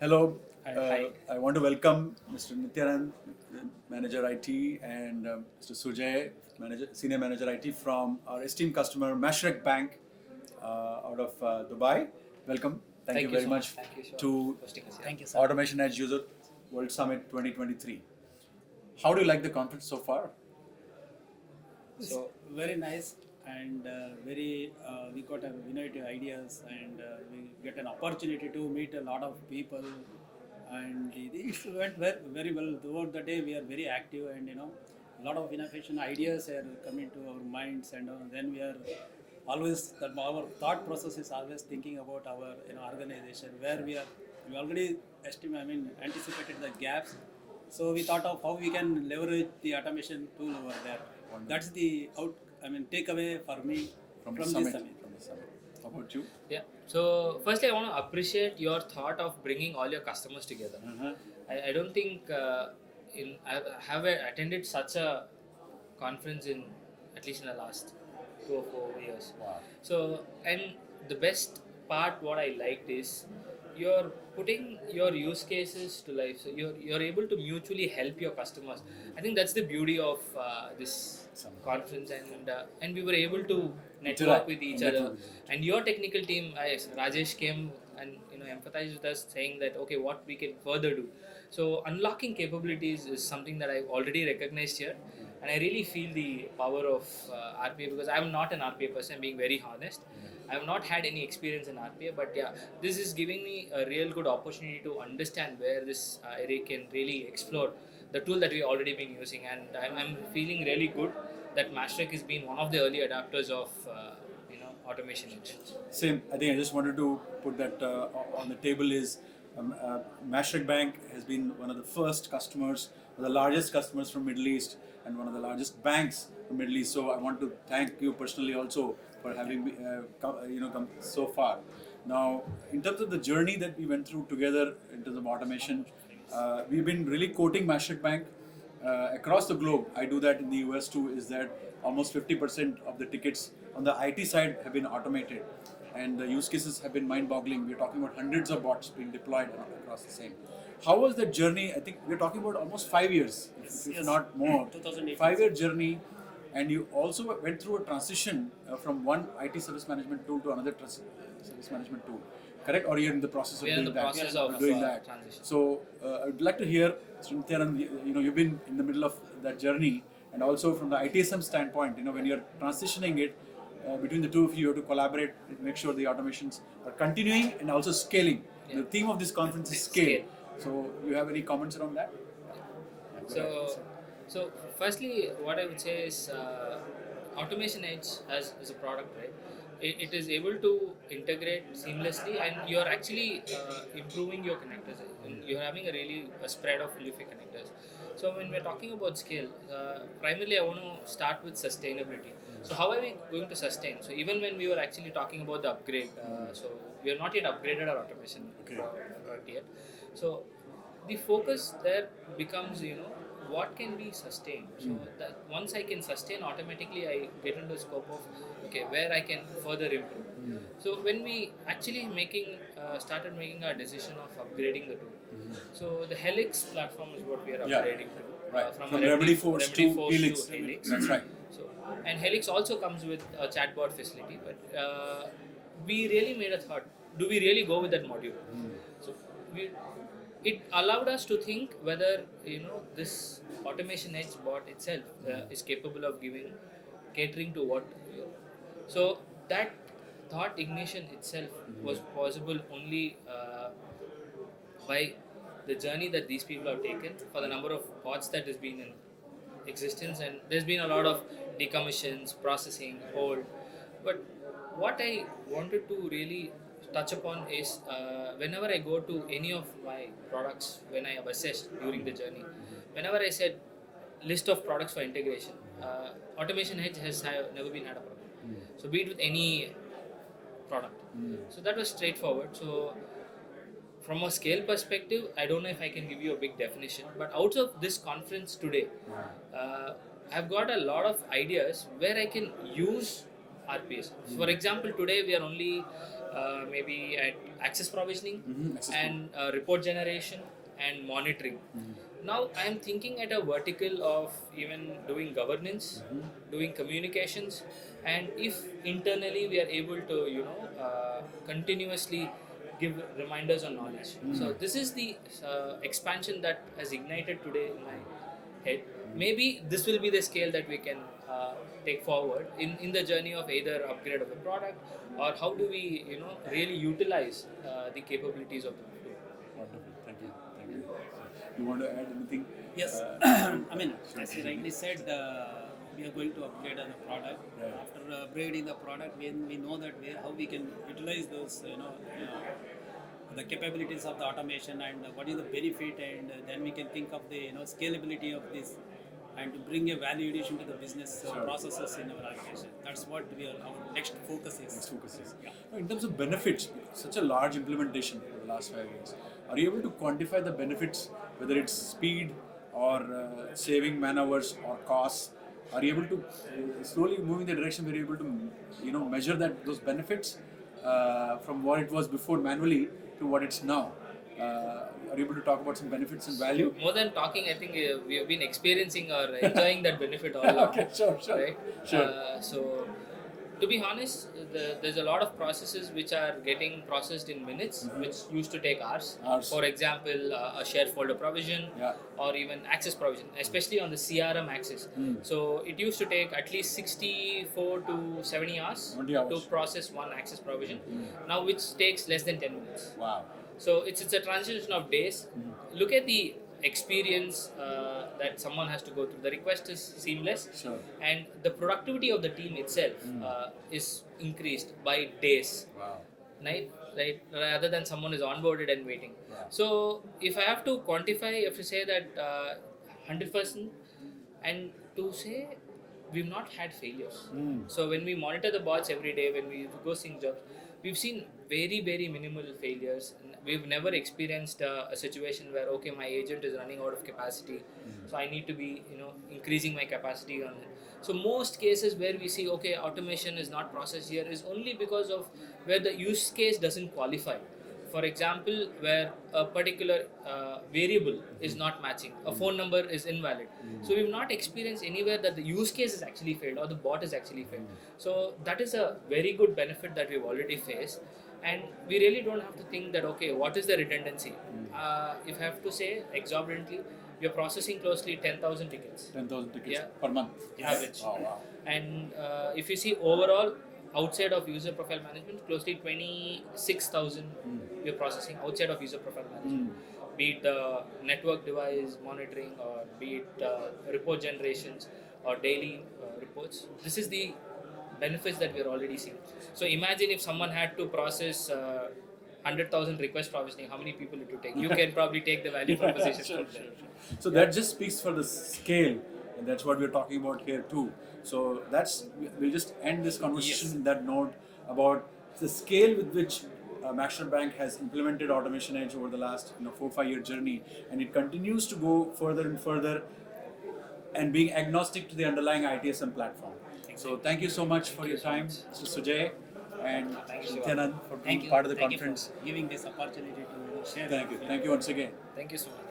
Hello, Hi. I want to welcome Mr. Nityanand, Manager IT, and Mr. Sujay, Senior Manager IT from our esteemed customer Mashreq Bank out of Dubai. Welcome. Thank you Thank you very so much. much Thank you for to hosting us here. Thank you, sir. Automation Edge User World Summit 2023. How do you like the conference so far? It's So, very nice and we got innovative ideas and we get an opportunity to meet a lot of people and it went very well throughout the day. We are very active and a lot of innovation ideas are coming to our minds and then we are always that our thought process is always thinking about our organization where we already anticipated the gaps, so we thought of how we can leverage the automation tool over there. That's the takeaway for me From the from summit. this summit. From the summit. How about you? yeah. So, firstly, I want to appreciate your thought of bringing all your customers together. I don't think I have attended such a conference in at least in the last 2 or 4 years. Wow. So, and the best part, what I liked is you're putting your use cases to life. So you're able to mutually help your customers. I think that's the beauty of this conference, and we were able to network Interact. with each Network other. with each other. And your technical team, Rajesh came and empathized with us, saying that okay, what we can further do. So unlocking capabilities is something that I've already recognized here, and I really feel the power of RPA because I'm not an RPA person. I'm being very honest. I have not had any experience in RPA, but yeah, this is giving me a real good opportunity to understand where this area can really explore the tool that we've already been using, and I'm feeling really good that Mashreq has been one of the early adapters of Automation Edge. Same. I think I just wanted to put that on the table is Mashreq Bank has been one of the first customers, one of the largest customers from Middle East, and one of the largest banks from Middle East. So I want to thank you personally also for having come so far. Now, in terms of the journey that we went through together in terms of automation, we've been really quoting Mashreq Bank across the globe. I do that in the US too. Is that almost 50% of the tickets on the IT side have been automated, and the use cases have been mind-boggling. We're talking about hundreds of bots being deployed across the same. How was that journey? I think we're talking about almost 5 years, if not more. 2018. 5-year journey, and you also went through a transition from one IT service management tool to another service management tool. Correct? Or you're in the process of We are in doing the that? process of doing that. transition. So I would like to hear, Nityanand, you've been in the middle of that journey, and also from the ITSM standpoint, when you're transitioning it between the two of you, you have to collaborate, make sure the automations are continuing and also scaling. Yeah. The theme of this conference is scale. So, you have any comments around that? So firstly, what I would say is Automation Edge as a product, right? It is able to integrate seamlessly, and you're actually improving your connectors. And you're having a spread of prolific connectors. So when we're talking about scale, primarily I want to start with sustainability. So how are we going to sustain? So even when we were actually talking about the upgrade, so we have not yet upgraded our automation product yet. So the focus there becomes what can be sustained. So that once I can sustain, automatically I get into the scope of okay, where I can further improve. So when we actually started making our decision of upgrading the tool, so the Helix platform is what we are upgrading to. Right. From From Remedy Force Remedy to Force Helix. to Helix. That's right. So, and Helix also comes with a chatbot facility, but we really made a thought: do we really go with that module? So it allowed us to think whether this Automation Edge bot itself is capable of catering to what. So that thought ignition itself was possible only by the journey that these people have taken for the number of bots that has been in existence, and there's been a lot of decommissions, processing, hold. But what I wanted to really touch upon is whenever I go to any of my products, when I have assessed during the journey, whenever I said list of products for integration, Automation Edge has never been had a problem. So be it with any product. So that was straightforward. So from a scale perspective, I don't know if I can give you a big definition, but out of this conference today, I've got a lot of ideas where I can use RPAs. For example, today we are only maybe at access provisioning Access and report generation and monitoring. Now I am thinking at a vertical of even doing governance, doing communications, and if internally we are able to continuously give reminders on knowledge. So this is the expansion that has ignited today in my head. Maybe this will be the scale that we can take forward in the journey of either upgrade of the product, or how do we really utilize the capabilities of the tool. Wonderful. Thank you. Thank you. You want to add anything? Yes, I mean, as you rightly said, we are going to upgrade on the product. Right. After upgrading the product, we know that how we can utilize those, the capabilities of the automation and what is the benefit, and then we can think of the scalability of this and to bring a value addition to the business processes in our organization. That's what our next focus is. Next focus is. Now, in terms of benefits, such a large implementation for the last 5 years, are you able to quantify the benefits, whether it's speed or saving man hours or costs? Are you able to slowly move in the direction where you're able to measure those benefits from what it was before manually to what it's now? Are you able to talk about some benefits and value? More than talking, I think we have been experiencing or enjoying that benefit all along. Okay, sure. Right? Sure. So, to be honest, there's a lot of processes which are getting processed in minutes, which used to take hours. For example, a shared folder provision, or even access provision, especially on the CRM access. So it used to take at least 64 to 70 hours to process one access provision. Now, which takes less than 10 minutes. Wow. So it's a transition of days. Look at the experience that someone has to go through. The request is seamless, and the productivity of the team itself is increased by days. Wow. Right, rather than someone is onboarded and waiting. So if I have to quantify, if you say that 100%, and to say we've not had failures. So when we monitor the bots every day, when we go seeing jobs, we've seen very, very minimal failures. We've never experienced a situation where, okay, my agent is running out of capacity, so I need to be, increasing my capacity on it. So most cases where we see, okay, automation is not processed here is only because of where the use case doesn't qualify. For example, where a particular variable is not matching, a phone number is invalid. So we've not experienced anywhere that the use case is actually failed or the bot is actually failed. So that is a very good benefit that we've already faced. And we really don't have to think that, okay, what is the redundancy? If I have to say exorbitantly, we are processing closely 10,000 tickets. 10,000 tickets per month. Average. Oh, wow. And if you see overall, outside of user profile management, closely 26,000 we are processing outside of user profile management. Be it network device monitoring, or be it report generations or daily reports. This is the benefits that we are already seeing. So imagine if someone had to process 100,000 request provisioning, how many people it would take? You can probably take the value proposition from there. So that just speaks for the scale, and that's what we're talking about here too. So we'll just end this conversation in that note about the scale with which Mashreq Bank has implemented AutomationEdge over the last 4-5 year journey, and it continues to go further and further, and being agnostic to the underlying ITSM platform. So thank you so much for your time, Mr. Sujay and Nityanand, for being part of the conference. For giving this opportunity to share. Thank you. Thank you once again. Thank you so much.